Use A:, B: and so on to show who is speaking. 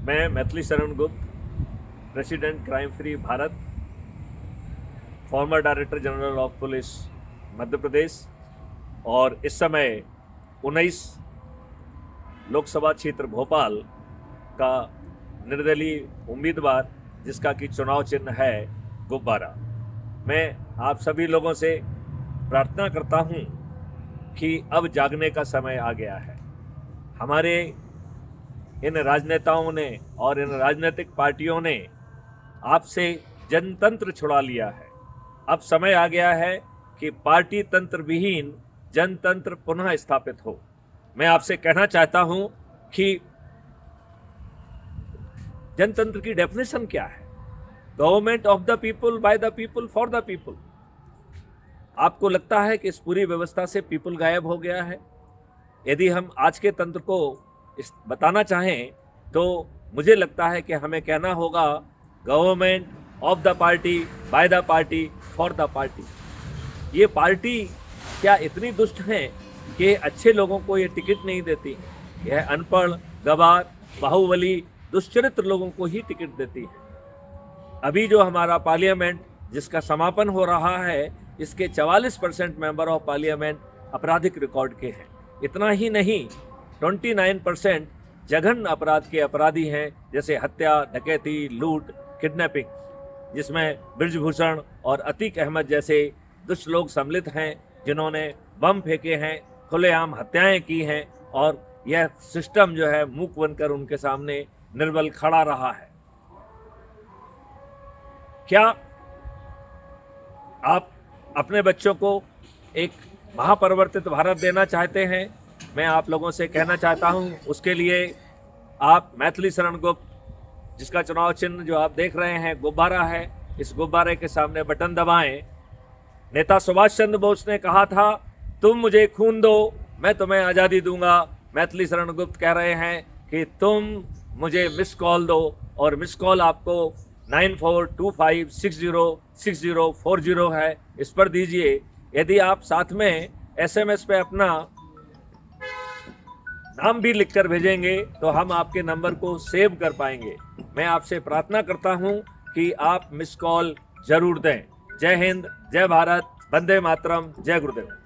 A: मैं Maithili Sharan Gupt, president crime free Bharat, former director general of police Madhya Pradesh और इस समय 19 लोकसभा क्षेत्र भोपाल का निर्दलीय उम्मीदवार, जिसका कि चुनाव चिन्ह है गुब्बारा। मैं आप सभी लोगों से प्रार्थना करता हूं कि अब जागने का समय आ गया है। हमारे इन राजनेताओं ने और इन राजनीतिक पार्टियों ने आपसे जनतंत्र छुड़ा लिया है। अब समय आ गया है कि पार्टी तंत्र विहीन जनतंत्र पुनः स्थापित हो। मैं आपसे कहना चाहता हूं कि जनतंत्र की डेफिनेशन क्या है? Government of the people, by the people, for the people. आपको लगता है कि इस पूरी व्यवस्था से पीपल गायब हो गया है? यदि हम आज के तंत्र को बताना चाहें तो मुझे लगता है कि हमें कहना होगा government of the party, by the party, for the party. ये पार्टी क्या इतनी दुष्ट है कि अच्छे लोगों को ये टिकट नहीं देती? यह अनपढ़, गवार, बाहुबली, दुष्चरित्र लोगों को ही टिकट देती है। अभी जो हमारा पार्लियामेंट जिसका समापन हो रहा है, इसके 44% मेंबर ऑफ पार्लियामेंट आपराधिक रिकॉर्ड के हैं। इतना ही नहीं, 29% जघन्य अपराध के अपराधी हैं, जैसे हत्या, डकैती, लूट, किडनैपिंग, जिसमें ब्रिजभूषण और अतीक अहमद जैसे दुष्ट लोग सम्मिलित हैं, जिन्होंने बम फेंके हैं, खुलेआम हत्याएं की हैं और यह सिस्टम जो है मूक बनकर उनके सामने निर्बल खड़ा रहा है। क्या आप अपने बच्चों को एक महापरिवर्तित भारत देना चाहते हैं? मैं आप लोगों से कहना चाहता हूं, उसके लिए आप मैथिली शरण गुप्त, जिसका चुनाव चिन्ह जो आप देख रहे हैं गुब्बारा है, इस गुब्बारे के सामने बटन दबाएं। नेता सुभाष चंद्र बोस ने कहा था, तुम मुझे खून दो, मैं तुम्हें आज़ादी दूंगा। मैथिली शरण गुप्त कह रहे हैं कि तुम मुझे मिस कॉल दो, और मिस कॉल आपको 9425606040 है, इस पर दीजिए। यदि आप साथ में SMS पे अपना नाम भी लिखकर भेजेंगे तो हम आपके नंबर को सेव कर पाएंगे। मैं आपसे प्रार्थना करता हूं कि आप मिस कॉल जरूर दें। जय हिंद, जय भारत, वंदे मातरम, जय गुरुदेव।